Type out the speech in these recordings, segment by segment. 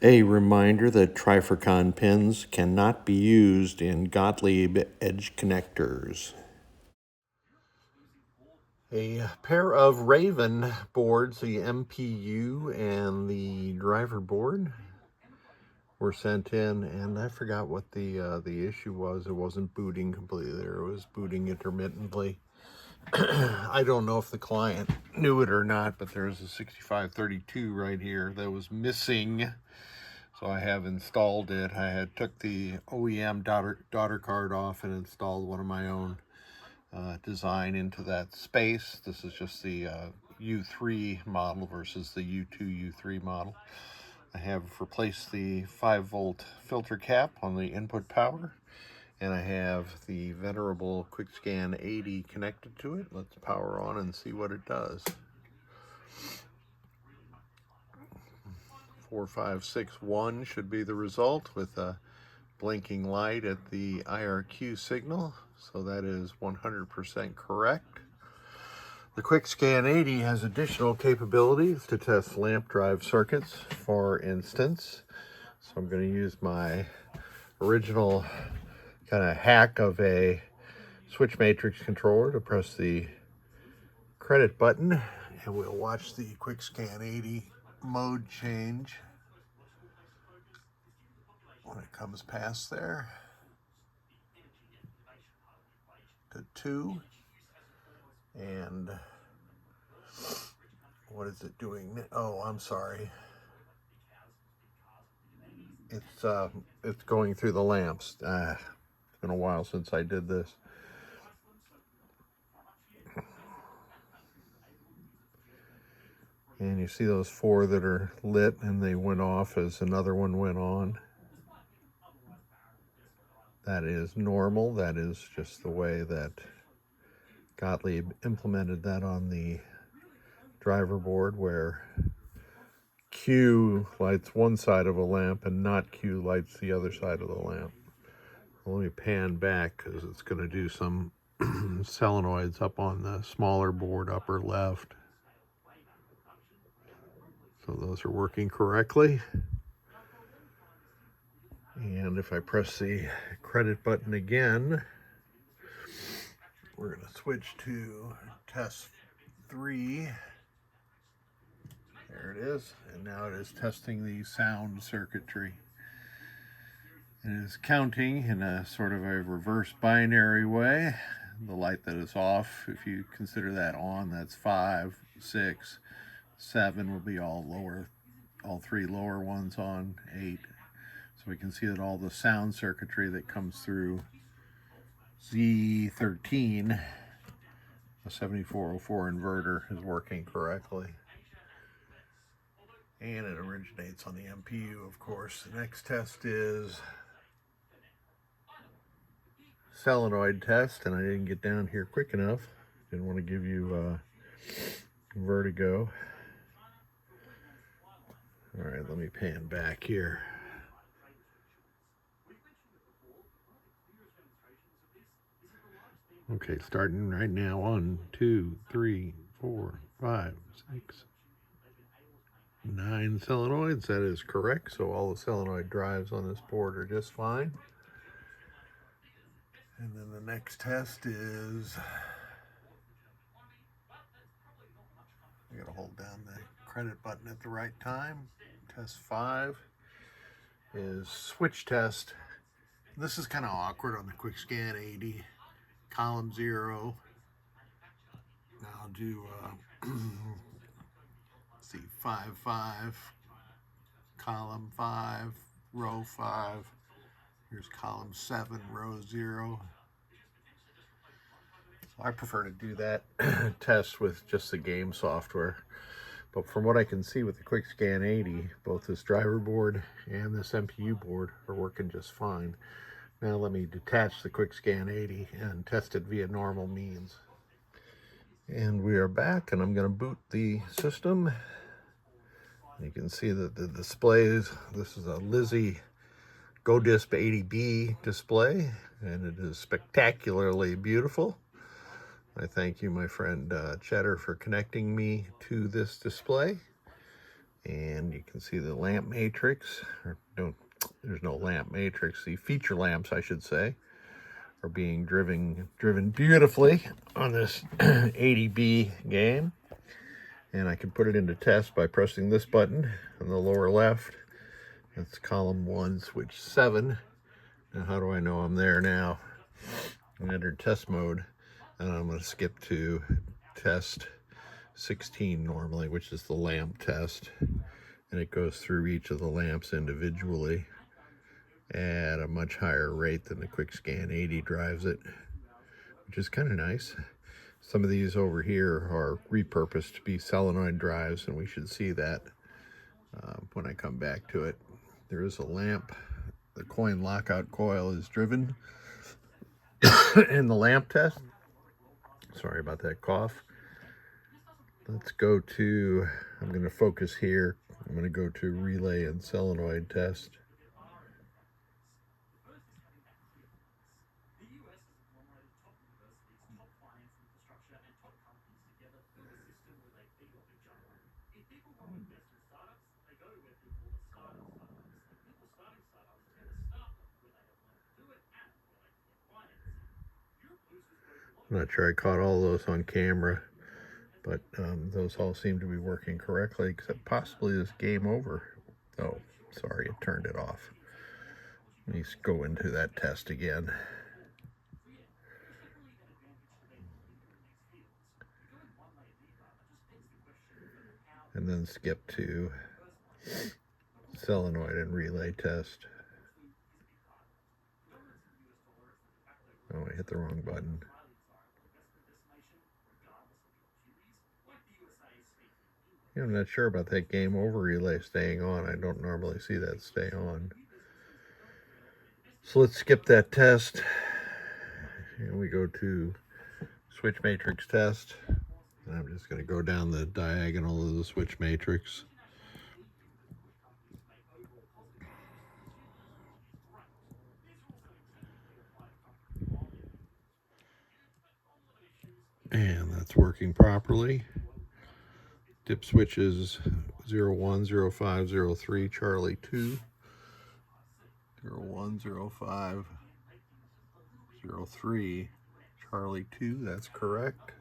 A reminder that Trifurcon pins cannot be used in Gottlieb edge connectors. A pair of Raven boards, the MPU and the driver board, were sent in, and I forgot what the issue was. It wasn't booting completely there, it was booting intermittently. I don't know if the client knew it or not, but there's a 6532 right here that was missing. So I have installed it. I had took the OEM daughter card off and installed one of my own design into that space. This is just the U3 model versus the U2 U3 model. I have replaced the 5-volt filter cap on the input power, and I have the venerable QuickScan 80 connected to it. Let's power on and see what it does. 4561 should be the result, with a blinking light at the IRQ signal, so that is 100% correct. The QuickScan 80 has additional capabilities to test lamp drive circuits, for instance. So I'm going to use my original kind of hack of a switch matrix controller to press the credit button, and we'll watch the QuickScan 80 mode change when it comes past there to 2. And what is it doing? Oh, I'm sorry. It's going through the lamps. It's been a while since I did this. And you see those 4 that are lit, and they went off as another one went on. That is normal. That is just the way that Gottlieb implemented that on the driver board, where Q lights one side of a lamp and not Q lights the other side of the lamp. Let me pan back because it's going to do some solenoids up on the smaller board, upper left. So those are working correctly. And if I press the credit button again, we're going to switch to test 3. There it is. And now it is testing the sound circuitry. It is counting in a sort of a reverse binary way. The light that is off, if you consider that on, that's 5, 6, 7 will be all lower, all 3 lower ones on, 8. So we can see that all the sound circuitry that comes through Z13, a 7404 inverter, is working correctly. And it originates on the MPU, of course. The next test is solenoid test, and I didn't get down here quick enough. Didn't want to give you vertigo. All right, let me pan back here. Okay, starting right now. 1, 2, 3, 4, 5, 6, 9 solenoids. That is correct. So all the solenoid drives on this board are just fine. And then the next test is, I gotta hold down the credit button at the right time. Test 5 is switch test. This is kind of awkward on the QuickScan 80. Column 0. Now I'll do let's see, 5, 5, column 5, row 5. Here's column 7, row 0. So I prefer to do that test with just the game software. But from what I can see with the QuickScan 80, both this driver board and this MPU board are working just fine. Now let me detach the QuickScan 80 and test it via normal means. And we are back, and I'm going to boot the system. You can see that the displays, this is a Lizzie GoDisp 80B display, and it is spectacularly beautiful. I thank you, my friend Cheddar, for connecting me to this display. And you can see the lamp matrix, or no, there's no lamp matrix, the feature lamps, I should say, are being driven beautifully on this 80B game. And I can put it into test by pressing this button on the lower left. That's column 1, switch 7. Now how do I know I'm there now? I entered test mode, and I'm going to skip to test 16 normally, which is the lamp test. And it goes through each of the lamps individually at a much higher rate than the quick scan 80 drives it, which is kind of nice. Some of these over here are repurposed to be solenoid drives, and we should see that when I come back to it. There is a lamp. The coin lockout coil is driven in the lamp test. Sorry about that cough. Let's go to, I'm going to focus here. I'm going to go to relay and solenoid test. I'm not sure I caught all those on camera, but those all seem to be working correctly, except possibly this game over. Oh, sorry, it turned it off. Let me go into that test again. And then skip to solenoid and relay test. Oh, I hit the wrong button. Yeah, I'm not sure about that game over relay staying on. I don't normally see that stay on. So let's skip that test. And we go to switch matrix test. And I'm just going to go down the diagonal of the switch matrix. And that's working properly. Dip switches 01, 05, 03, Charlie 2. 01, 05, 03, Charlie 2. That's correct.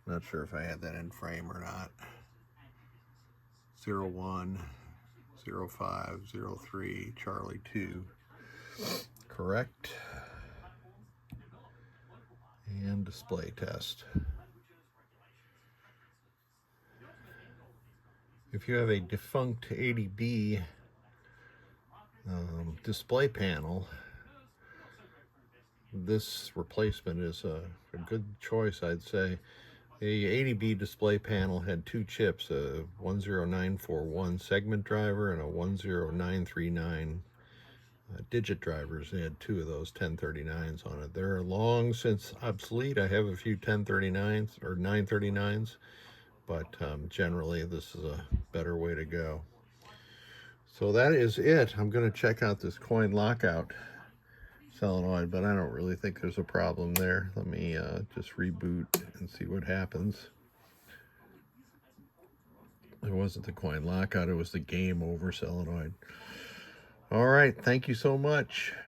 Not sure if I had that in frame or not. 01, 05, 03, Charlie 2. Correct. And display test. If you have a defunct 80B display panel, this replacement is a good choice, I'd say. The 80B display panel had two chips, a 10941 segment driver and a 10939 digit drivers. They had two of those 1039s on it. They're long since obsolete. I have a few 1039s or 939s, but generally this is a better way to go. So that is it. I'm going to check out this coin lockout solenoid, but I don't really think there's a problem there. Let me just reboot and see what happens. It wasn't the coin lockout, it was the game over solenoid. All right, thank you so much.